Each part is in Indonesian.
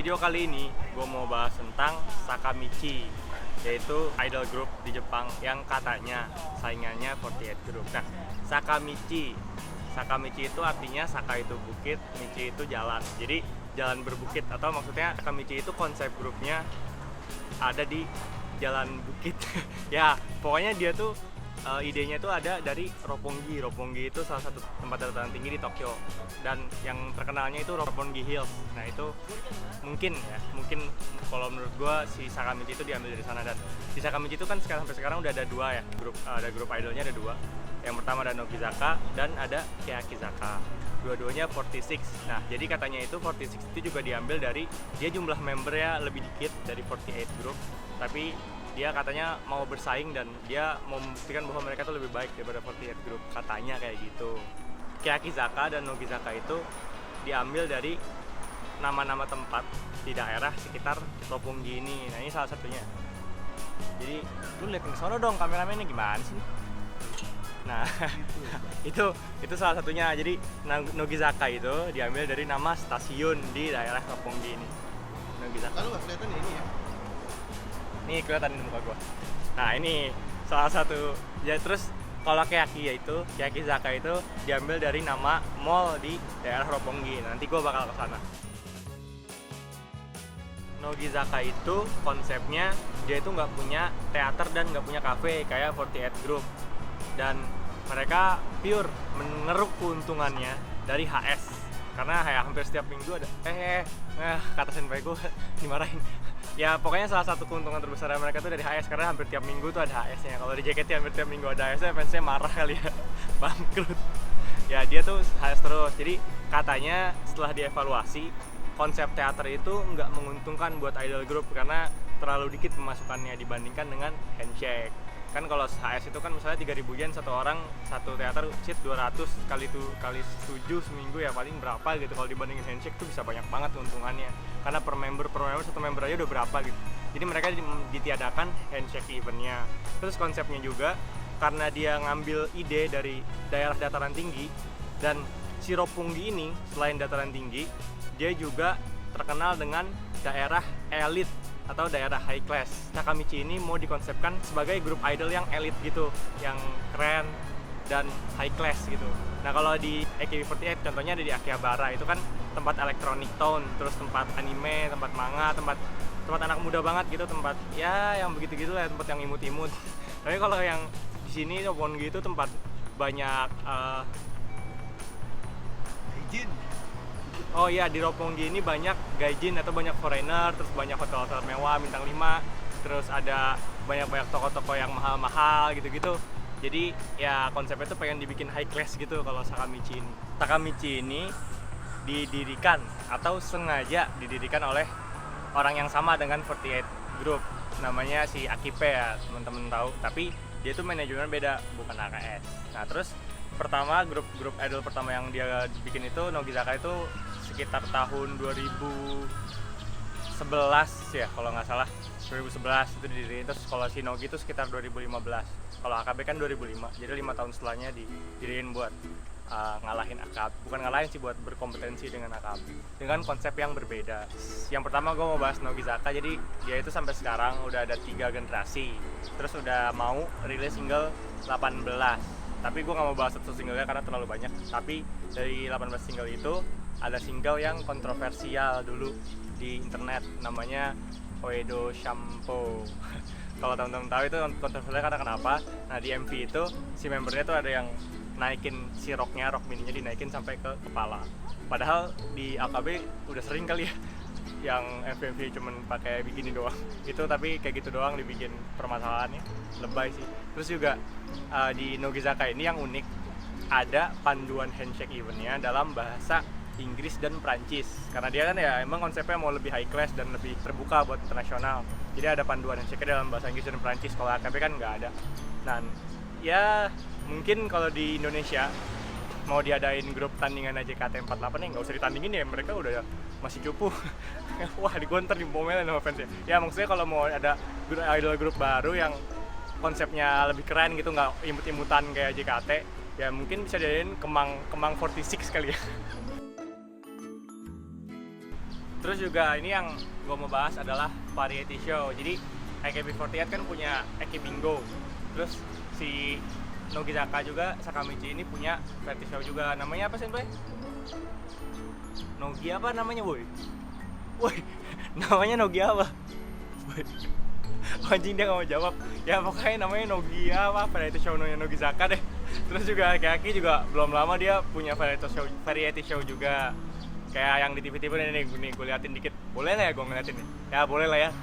video kali ini gue mau bahas tentang Sakamichi, yaitu idol group di Jepang yang katanya saingannya 48 Group. Nah, Sakamichi itu artinya Saka itu bukit, Michi itu jalan. Jadi jalan berbukit, atau maksudnya Sakamichi itu konsep grupnya ada di jalan bukit. Ya, pokoknya dia tuh idenya itu ada dari Roppongi. Roppongi itu salah satu tempat dataran tinggi di Tokyo, dan yang terkenalnya itu Roppongi Hills. Nah, itu mungkin kalau menurut gua si Sakamichi itu diambil dari sana. Dan di Sakamichi itu kan sampai sekarang udah ada dua ya, grup idolnya ada dua. Yang pertama ada Nogizaka dan ada Keakizaka. Dua-duanya 46. Nah, jadi katanya itu 46 itu juga diambil dari dia jumlah membernya lebih dikit dari 48 Group, tapi dia katanya mau bersaing dan dia mau membuktikan bahwa mereka tuh lebih baik daripada 48 Group, katanya kayak gitu. Keakizaka dan Nogizaka itu diambil dari nama-nama tempat di daerah sekitar Roppongi ini. Nah, ini salah satunya. Jadi lu lihat ke sono dong, kameramennya gimana sih? Nah, itu salah satunya. Jadi Nogizaka itu diambil dari nama stasiun di daerah Roppongi ini. Nogizaka. Kalau nggak kelihatan ya ini ya. Nih kelihatan di muka gua. Nah, ini salah satu. Ya, terus kalau Keakizaka itu diambil dari nama mall di daerah Roppongi. Nanti gua bakal ke sana. Nogizaka itu konsepnya dia itu nggak punya teater dan nggak punya kafe kayak 48 Group, dan mereka pure mengeruk keuntungannya dari HS, karena ya hampir setiap minggu ada kata senpai gue dimarahin. Ya, pokoknya salah satu keuntungan terbesar mereka tuh dari HS, karena hampir tiap minggu tuh ada HS-nya. Kalau di JKT hampir tiap minggu ada HS-nya, fansnya marah kali ya, bangkrut. Ya, dia tuh HS terus. Jadi katanya setelah dievaluasi, konsep teater itu nggak menguntungkan buat idol group karena terlalu dikit pemasukannya dibandingkan dengan handshake. Kan kalau HS itu kan misalnya 3.000 yen satu orang, satu teater seat 200 kali 7 seminggu, ya paling berapa gitu. Kalau dibandingin handshake tuh bisa banyak banget keuntungannya, karena per member satu member aja udah berapa gitu. Jadi mereka ditiadakan handshake eventnya. Terus konsepnya juga karena dia ngambil ide dari daerah dataran tinggi, dan si Roppongi ini selain dataran tinggi, dia juga terkenal dengan daerah elit atau daerah high class. Sakamichi ini mau dikonsepkan sebagai grup idol yang elit gitu, yang keren dan high class gitu. Nah, kalau di AKB48 contohnya ada di Akihabara, itu kan tempat electronic tone, terus tempat anime, tempat manga, tempat anak muda banget gitu, tempat ya yang begitu-gitu lah, tempat yang imut-imut. Tapi kalau yang di sini Roppongi itu tempat banyak Izin. oh iya, di Roppongi ini banyak gaijin atau banyak foreigner, terus banyak hotel-hotel mewah bintang 5, terus ada banyak toko-toko yang mahal-mahal gitu-gitu. Jadi ya konsepnya tuh pengen dibikin high class gitu kalau Sakamichi ini. Sakamichi ini didirikan atau sengaja didirikan oleh orang yang sama dengan 48 Group. Namanya si Akipe ya, teman-teman tahu, tapi dia tuh manajemen beda, bukan AKS. Nah, terus pertama grup idol pertama yang dia bikin itu Nogizaka itu sekitar tahun 2011 ya kalau nggak salah, 2011 itu didiriin. Terus kalau si Nogi itu sekitar 2015, kalau AKB kan 2005, jadi 5 tahun setelahnya didiriin buat ngalahin AKB, bukan ngalahin sih, buat berkompetensi dengan AKB dengan konsep yang berbeda. Yang pertama gue mau bahas Nogizaka. Jadi dia itu sampai sekarang udah ada 3 generasi, terus udah mau rilis single 18, tapi gue gak mau bahas satu singlenya karena terlalu banyak. Tapi dari 18 single itu ada single yang kontroversial dulu di internet, namanya Oedo Shampoo. Kalau teman-teman tahu itu kontroversial karena kenapa? Nah, di MV itu si membernya tuh ada yang naikin si rok mininya dinaikin sampai ke kepala. Padahal di AKB udah sering kali ya yang MV cuman pakai bikini doang gitu, tapi kayak gitu doang dibikin permasalahannya, lebay sih. Terus juga di Nogizaka ini yang unik, ada panduan handshake eventnya dalam bahasa Inggris dan Prancis, karena dia kan ya emang konsepnya mau lebih high class dan lebih terbuka buat internasional. Jadi ada panduan handshake dalam bahasa Inggris dan Prancis, kalau AKB kan nggak ada. Nah, ya mungkin kalau di Indonesia mau diadain grup tandingan JKT48 ya nggak usah ditandingin ya, mereka udah masih cupu. Wah, digonter di momelin sama fansnya. Ya maksudnya kalau mau ada idol grup baru yang konsepnya lebih keren gitu, nggak imut-imutan kayak JKT, ya mungkin bisa diadain Kemang 46 kali ya. Terus juga ini yang gue mau bahas adalah variety show. Jadi AKB48 kan punya Eki Bingo. Terus si Nogizaka juga, Sakamichi ini punya variety show juga. Namanya apa sih, Boy? Nogi apa namanya, Boy? Woi, namanya Nogi apa? Boy. Anjing dia gak mau jawab. Ya pokoknya namanya Nogi apa, variety show Nogizaka deh. Terus juga Aki juga belum lama dia punya variety show juga. Kayak yang di TV-TV nih gue liatin dikit. Boleh lah ya gue ngeliatin nih? Ya boleh lah ya.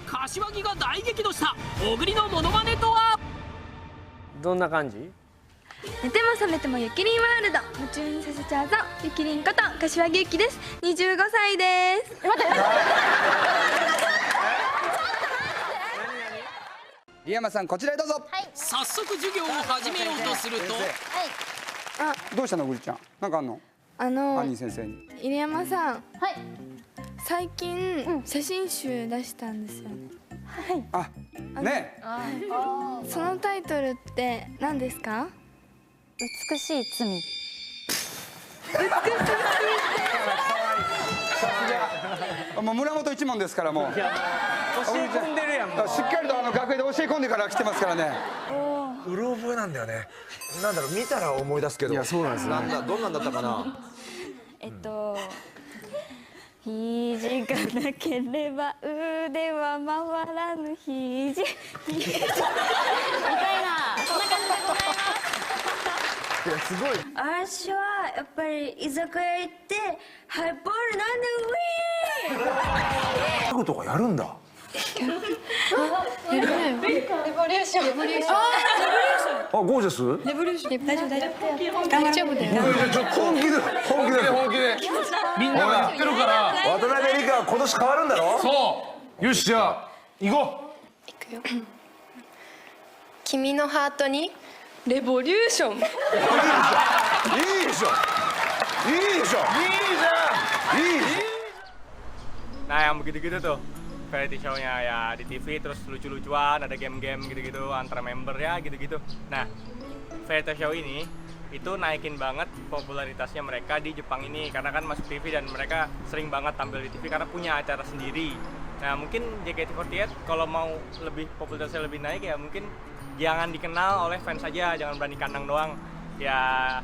柏木が大激怒した小栗のモノマネとは。どんな感じ？寝ても覚めてもゆきりんワールド夢中にさせちゃうぞゆきりんこと柏木由紀です。25歳です。リヤマさんこちらへどうぞ。早速授業を始めようとすると、どうしたのグリちゃん、なんかあんの？兄先生に。入山さん、最近、写真集出したんですよね。あ、ね。そのタイトルって何ですか？美しい罪。もう村本一門ですからもう。教え込んでるやんもう。しっかりと楽屋で教え込んでから来てますからね。うろ覚えなんだよね。なんだろう、見たら思い出すけど。いやそうなんですね。なんだ、どんなんだったかな。肘がなければ腕は回らぬ肘。みたいな、そんな感じでございます。いやすごい。私はやっぱり居酒屋行ってハイボールなんでウィーン。ギャグとかやるんだ。レボリューション。あ、ゴージャス。レボリューション。大丈夫大丈夫だよ。本気で。みんなが言ってるから。渡辺理香は今年変わるんだろ。そう。よし、じゃあ行こう。君のハートにレボリューション。いいでしょ。いいでしょ。いいでしょ。いいじゃん。いい。 Nah yang begitu-gitu tuh variety show-nya ya di TV, terus lucu-lucuan, ada game-game gitu-gitu antara member ya gitu-gitu. Nah variety show ini itu naikin banget popularitasnya mereka di Jepang ini karena kan masuk TV dan mereka sering banget tampil di TV karena punya acara sendiri. Nah mungkin JKT48 kalau mau lebih popularitasnya lebih naik ya mungkin jangan dikenal oleh fans saja, jangan berani kandang doang. Ya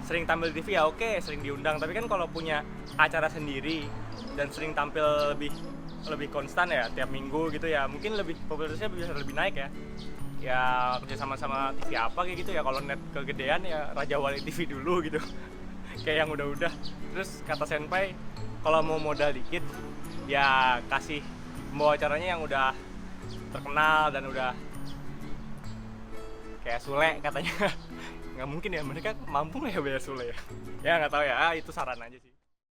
sering tampil di TV ya oke, sering diundang, tapi kan kalau punya acara sendiri dan sering tampil lebih konstan ya tiap minggu gitu ya mungkin lebih popularitasnya bisa lebih naik ya. Ya kerja sama TV apa kayak gitu ya, kalau net kegedean ya Raja Wali TV dulu gitu. Kayak yang udah-udah. Terus kata Senpai kalau mau modal dikit ya kasih pembawa acaranya yang udah terkenal dan udah kayak Sule katanya. Nggak mungkin ya, mereka mampu nggak ya bayar Sule ya? Ya nggak tahu ya, itu saran aja sih.